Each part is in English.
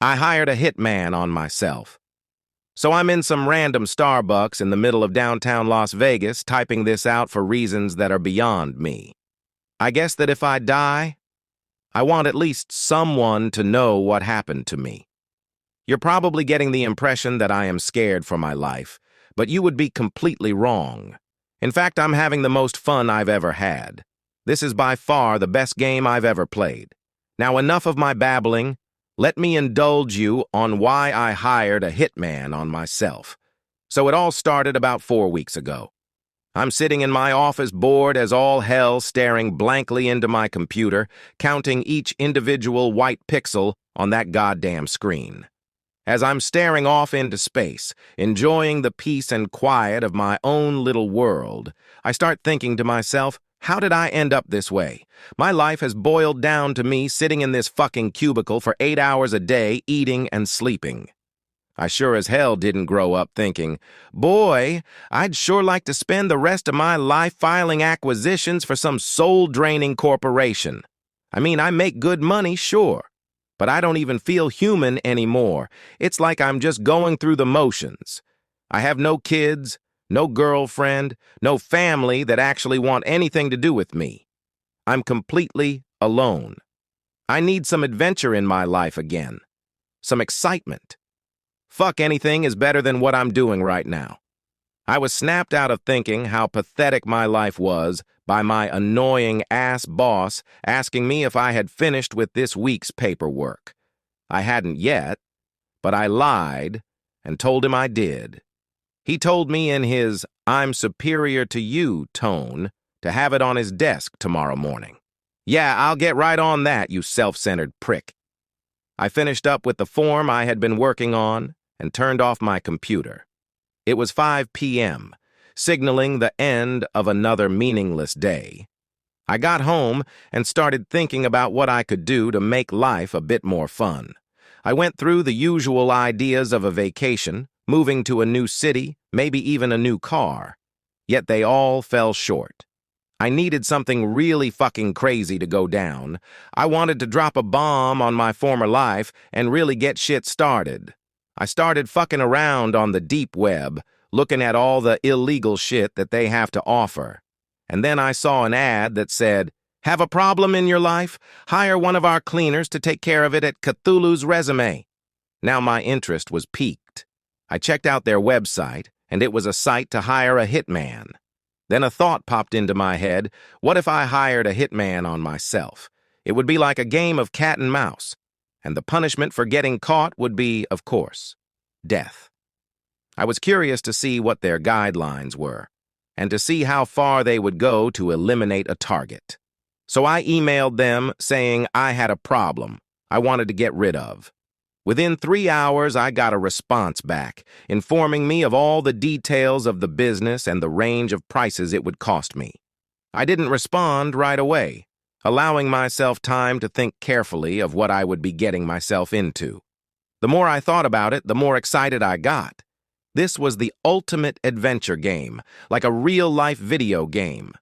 I hired a hitman on myself. So I'm in some random Starbucks in the middle of downtown Las Vegas typing this out for reasons that are beyond me. I guess that if I die, I want at least someone to know what happened to me. You're probably getting the impression that I am scared for my life, but you would be completely wrong. In fact, I'm having the most fun I've ever had. This is by far the best game I've ever played. Now, enough of my babbling. Let me indulge you on why I hired a hitman on myself. So it all started about 4 weeks ago. I'm sitting in my office bored as all hell, staring blankly into my computer, counting each individual white pixel on that goddamn screen. As I'm staring off into space, enjoying the peace and quiet of my own little world, I start thinking to myself, how did I end up this way? My life has boiled down to me sitting in this fucking cubicle for 8 hours a day, eating and sleeping. I sure as hell didn't grow up thinking, boy, I'd sure like to spend the rest of my life filing acquisitions for some soul-draining corporation. I mean, I make good money, sure, but I don't even feel human anymore. It's like I'm just going through the motions. I have no kids, no girlfriend, no family that actually want anything to do with me. I'm completely alone. I need some adventure in my life again. Some excitement. Fuck anything is better than what I'm doing right now. I was snapped out of thinking how pathetic my life was by my annoying ass boss asking me if I had finished with this week's paperwork. I hadn't yet, but I lied and told him I did. He told me in his "I'm superior to you" tone to have it on his desk tomorrow morning. Yeah, I'll get right on that, you self-centered prick. I finished up with the form I had been working on and turned off my computer. It was 5 p.m., signaling the end of another meaningless day. I got home and started thinking about what I could do to make life a bit more fun. I went through the usual ideas of a vacation, moving to a new city, maybe even a new car. Yet they all fell short. I needed something really fucking crazy to go down. I wanted to drop a bomb on my former life and really get shit started. I started fucking around on the deep web, looking at all the illegal shit that they have to offer. And then I saw an ad that said, "Have a problem in your life? Hire one of our cleaners to take care of it at Cthulhu's Resume." Now my interest was piqued. I checked out their website, and it was a site to hire a hitman. Then a thought popped into my head. What if I hired a hitman on myself? It would be like a game of cat and mouse, and the punishment for getting caught would be, of course, death. I was curious to see what their guidelines were, and to see how far they would go to eliminate a target. So I emailed them saying I had a problem I wanted to get rid of. Within 3 hours, I got a response back, informing me of all the details of the business and the range of prices it would cost me. I didn't respond right away, allowing myself time to think carefully of what I would be getting myself into. The more I thought about it, the more excited I got. This was the ultimate adventure game, like a real-life video game.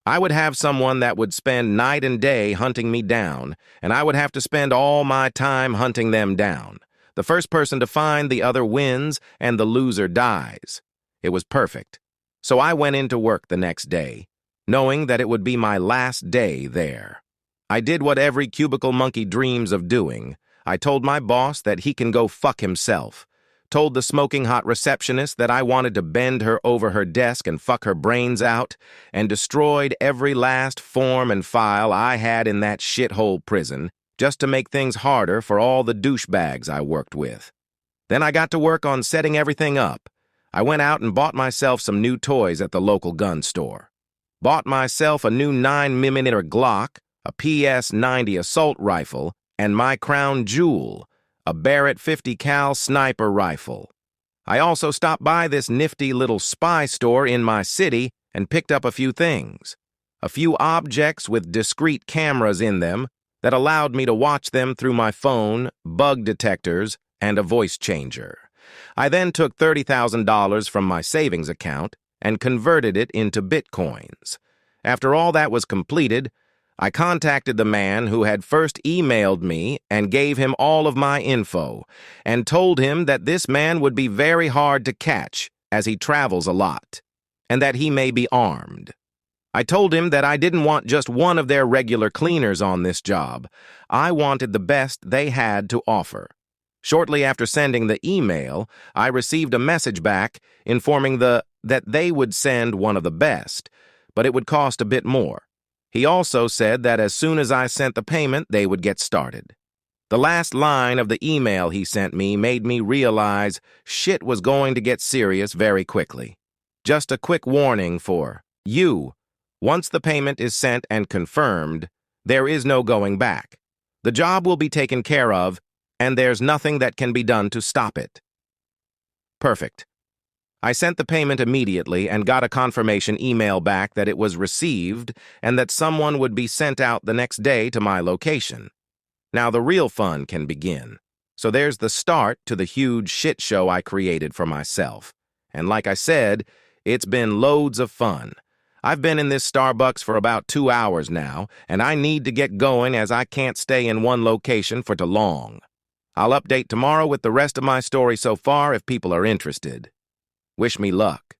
I would have someone that would spend night and day hunting me down, and I would have to spend all my time hunting them down. The first person to find the other wins, and the loser dies. It was perfect. So I went into work the next day, knowing that it would be my last day there. I did what every cubicle monkey dreams of doing. I told my boss that he can go fuck himself. Told the smoking hot receptionist that I wanted to bend her over her desk and fuck her brains out, and destroyed every last form and file I had in that shithole prison just to make things harder for all the douchebags I worked with. Then I got to work on setting everything up. I went out and bought myself some new toys at the local gun store. Bought myself a new 9mm Glock, a PS-90 assault rifle, and my crown jewel, a Barrett 50 cal sniper rifle. I also stopped by this nifty little spy store in my city and picked up a few things. A few objects with discrete cameras in them that allowed me to watch them through my phone, bug detectors, and a voice changer. I then took $30,000 from my savings account and converted it into bitcoins. After all that was completed, I contacted the man who had first emailed me and gave him all of my info, and told him that this man would be very hard to catch, as he travels a lot, and that he may be armed. I told him that I didn't want just one of their regular cleaners on this job. I wanted the best they had to offer. Shortly after sending the email, I received a message back informing that they would send one of the best, but it would cost a bit more. He also said that as soon as I sent the payment, they would get started. The last line of the email he sent me made me realize shit was going to get serious very quickly. Just a quick warning for you. Once the payment is sent and confirmed, there is no going back. The job will be taken care of, and there's nothing that can be done to stop it. Perfect. I sent the payment immediately and got a confirmation email back that it was received and that someone would be sent out the next day to my location. Now the real fun can begin. So there's the start to the huge shit show I created for myself. And like I said, it's been loads of fun. I've been in this Starbucks for about 2 hours now, and I need to get going as I can't stay in one location for too long. I'll update tomorrow with the rest of my story so far if people are interested. Wish me luck.